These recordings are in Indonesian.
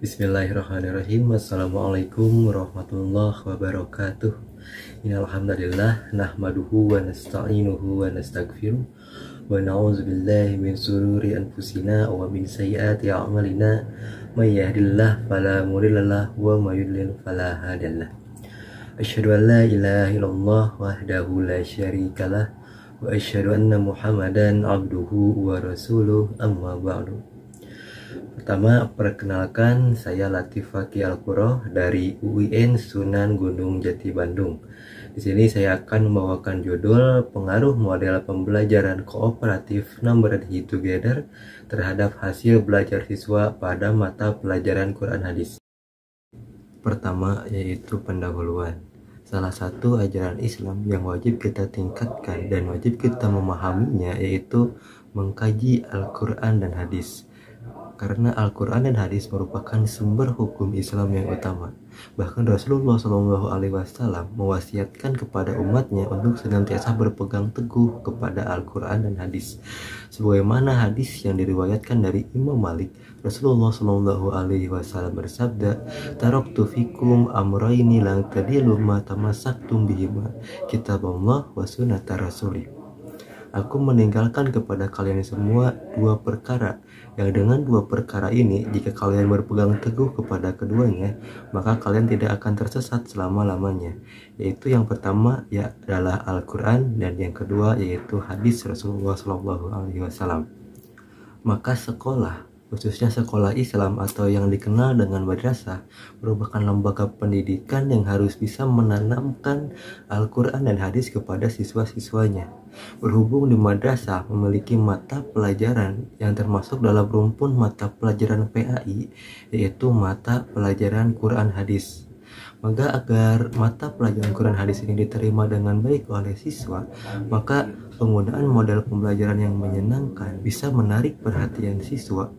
Bismillahirrahmanirrahim. Assalamualaikum warahmatullahi wabarakatuh. Innalhamdalillah nahmaduhu wa nasta'inuhu wa nastaghfiruh wa na'udzubillahi min sururi anfusina wa min sayyiati a'malina may yahdihillahu fala mudhillalah wa may yudlil fala hadiyalah. Asyhadu an la ilaha illallah wahdahu la syarikalah wa asyhadu anna Muhammadan abduhu wa rasuluh, amma ba'du. Pertama, perkenalkan, saya Latif Fakih Al-Qurroh dari UIN Sunan Gunung Jati Bandung. Di sini saya akan membawakan judul pengaruh model pembelajaran kooperatif Number Together terhadap hasil belajar siswa pada mata pelajaran Quran Hadis. Pertama, yaitu pendahuluan. Salah satu ajaran Islam yang wajib kita tingkatkan dan wajib kita memahaminya yaitu mengkaji Al-Quran dan Hadis. Karena Al-Quran dan Hadis merupakan sumber hukum Islam yang utama. Bahkan Rasulullah SAW mewasiatkan kepada umatnya untuk senantiasa berpegang teguh kepada Al-Quran dan Hadis. Sebagaimana hadis yang diriwayatkan dari Imam Malik, Rasulullah SAW bersabda, "Taraktu fikum amrayni lang tadilu ma tamassaktum bihima, kitabullah wa sunnata rasulih." Aku meninggalkan kepada kalian semua dua perkara, yang dengan dua perkara ini jika kalian berpegang teguh kepada keduanya, maka kalian tidak akan tersesat selama-lamanya. Yaitu yang pertama adalah Al-Quran, dan yang kedua yaitu hadis Rasulullah SAW. Maka sekolah, khususnya sekolah Islam atau yang dikenal dengan madrasah, merupakan lembaga pendidikan yang harus bisa menanamkan Al-Quran dan hadis kepada siswa-siswanya. Berhubung di madrasah memiliki mata pelajaran yang termasuk dalam rumpun mata pelajaran PAI, yaitu mata pelajaran Quran Hadis. Maka agar mata pelajaran Quran Hadis ini diterima dengan baik oleh siswa, maka penggunaan model pembelajaran yang menyenangkan bisa menarik perhatian siswa.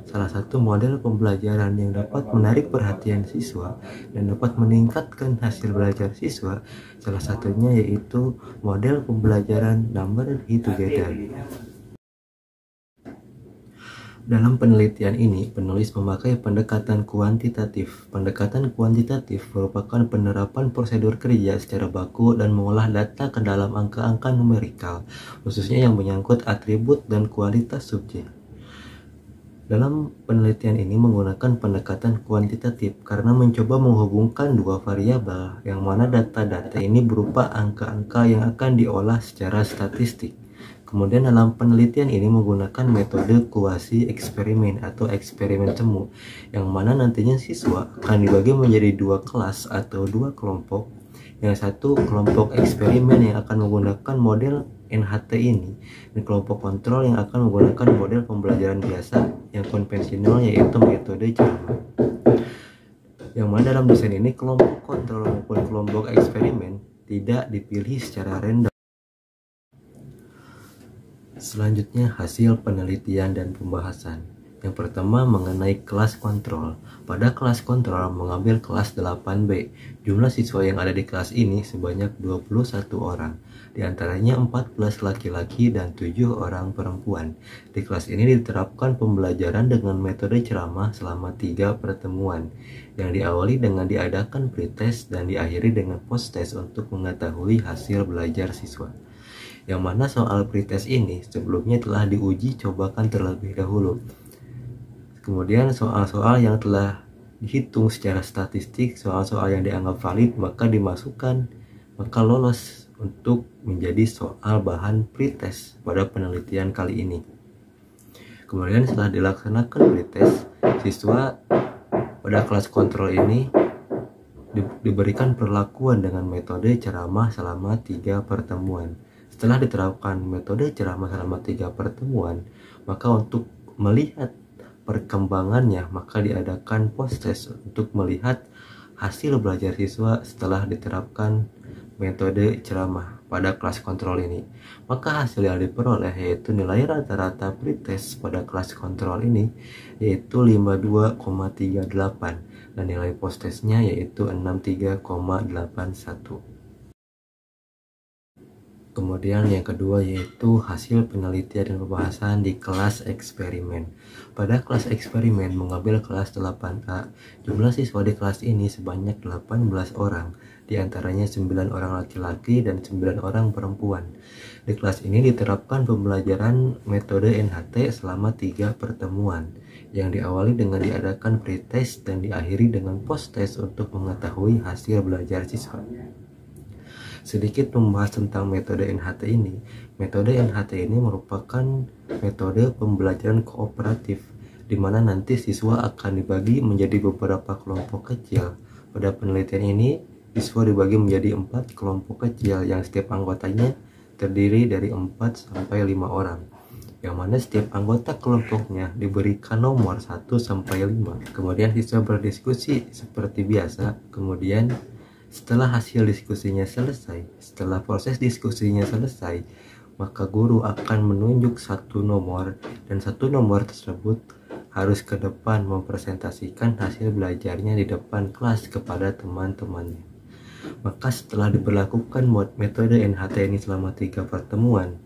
Salah satu model pembelajaran yang dapat menarik perhatian siswa dan dapat meningkatkan hasil belajar siswa, salah satunya yaitu model pembelajaran Number Together. Dalam penelitian ini, penulis memakai pendekatan kuantitatif. Pendekatan kuantitatif merupakan penerapan prosedur kerja secara baku dan mengolah data ke dalam angka-angka numerikal, khususnya yang menyangkut atribut dan kualitas subjek. Dalam penelitian ini menggunakan pendekatan kuantitatif karena mencoba menghubungkan dua variabel yang mana data-data ini berupa angka-angka yang akan diolah secara statistik. Kemudian dalam penelitian ini menggunakan metode kuasi eksperimen atau eksperimen temu, yang mana nantinya siswa akan dibagi menjadi dua kelas atau dua kelompok. Yang satu kelompok eksperimen yang akan menggunakan model NHT ini, dan kelompok kontrol yang akan menggunakan model pembelajaran biasa yang konvensional yaitu metode ceramah. Yang mana dalam desain ini kelompok kontrol maupun kelompok eksperimen tidak dipilih secara random. Selanjutnya hasil penelitian dan pembahasan. Yang pertama mengenai kelas kontrol. Pada kelas kontrol mengambil kelas 8B. Jumlah siswa yang ada di kelas ini sebanyak 21 orang. Di antaranya 14 laki-laki dan 7 orang perempuan. Di kelas ini diterapkan pembelajaran dengan metode ceramah selama 3 pertemuan, yang diawali dengan diadakan pretest dan diakhiri dengan post-test untuk mengetahui hasil belajar siswa. Yang mana soal pretest ini sebelumnya telah diuji cobakan terlebih dahulu. Kemudian soal-soal yang telah dihitung secara statistik, soal-soal yang dianggap valid maka dimasukkan, maka lolos untuk menjadi soal bahan pretest pada penelitian kali ini. Kemudian setelah dilaksanakan pretest, siswa pada kelas kontrol ini diberikan perlakuan dengan metode ceramah selama 3 pertemuan. Setelah diterapkan metode ceramah selama 3 pertemuan, maka untuk melihat perkembangannya maka diadakan post-test untuk melihat hasil belajar siswa setelah diterapkan metode ceramah pada kelas kontrol ini. Maka hasil yang diperoleh yaitu nilai rata-rata pretest pada kelas kontrol ini yaitu 52,38 dan nilai post-testnya yaitu 63,81. Kemudian yang kedua yaitu hasil penelitian dan pembahasan di kelas eksperimen. Pada kelas eksperimen mengambil kelas 8A. Jumlah siswa di kelas ini sebanyak 18 orang, di antaranya 9 orang laki-laki dan 9 orang perempuan. Di kelas ini diterapkan pembelajaran metode NHT selama 3 pertemuan, yang diawali dengan diadakan pretest dan diakhiri dengan post-test untuk mengetahui hasil belajar siswa. Sedikit membahas tentang metode NHT ini. Metode NHT ini merupakan metode pembelajaran kooperatif, di mana nanti siswa akan dibagi menjadi beberapa kelompok kecil. Pada penelitian ini, siswa dibagi menjadi 4 kelompok kecil yang setiap anggotanya terdiri dari 4 sampai 5 orang. Yang mana setiap anggota kelompoknya diberikan nomor 1 sampai 5. Kemudian siswa berdiskusi seperti biasa. Kemudian setelah hasil diskusinya selesai, setelah proses diskusinya selesai, maka guru akan menunjuk satu nomor, dan satu nomor tersebut harus ke depan mempresentasikan hasil belajarnya di depan kelas kepada teman-temannya. Maka setelah diberlakukan metode NHT ini selama 3 pertemuan,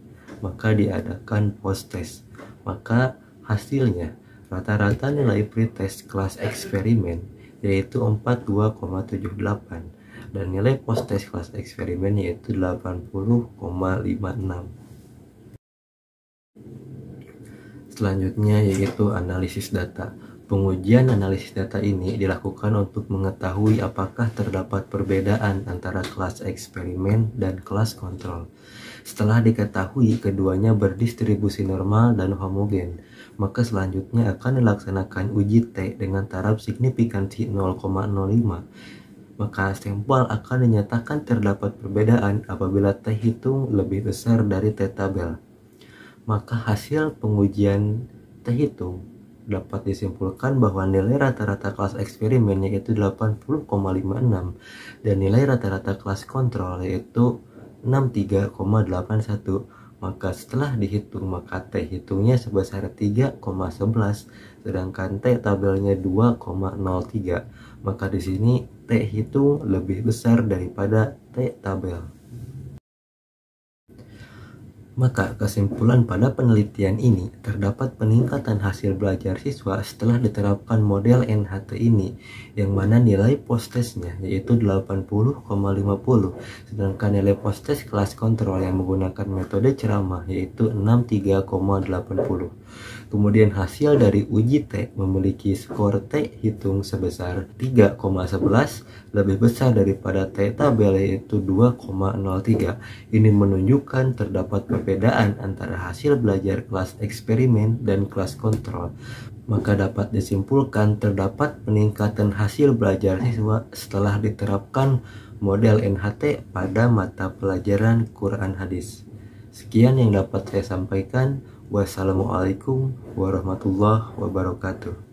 maka diadakan post-test. Maka hasilnya rata-rata nilai pretest kelas eksperimen yaitu 42,78 dan nilai post-test kelas eksperimen yaitu 80,56. Selanjutnya yaitu analisis data. Pengujian analisis data ini dilakukan untuk mengetahui apakah terdapat perbedaan antara kelas eksperimen dan kelas kontrol. Setelah diketahui keduanya berdistribusi normal dan homogen, maka selanjutnya akan dilaksanakan uji T dengan taraf signifikansi 0,05. Maka sampel akan dinyatakan terdapat perbedaan apabila T hitung lebih besar dari T tabel. Maka hasil pengujian T hitung dapat disimpulkan bahwa nilai rata-rata kelas eksperimen yaitu 80,56 dan nilai rata-rata kelas kontrol yaitu 63,81. Maka setelah dihitung, maka T hitungnya sebesar 3,11 sedangkan T tabelnya 2,03. Maka di sini T hitung lebih besar daripada T tabel. Maka kesimpulan pada penelitian ini, terdapat peningkatan hasil belajar siswa setelah diterapkan model NHT ini, yang mana nilai post-testnya yaitu 80,50, sedangkan nilai post-test kelas kontrol yang menggunakan metode ceramah yaitu 63,80. Kemudian hasil dari uji T memiliki skor T hitung sebesar 3,11, lebih besar daripada T tabel yaitu 2,03. Ini menunjukkan terdapat perbedaan antara hasil belajar kelas eksperimen dan kelas kontrol. Maka dapat disimpulkan terdapat peningkatan hasil belajar siswa setelah diterapkan model NHT pada mata pelajaran Quran Hadis. Sekian yang dapat saya sampaikan. Wassalamualaikum warahmatullahi wabarakatuh.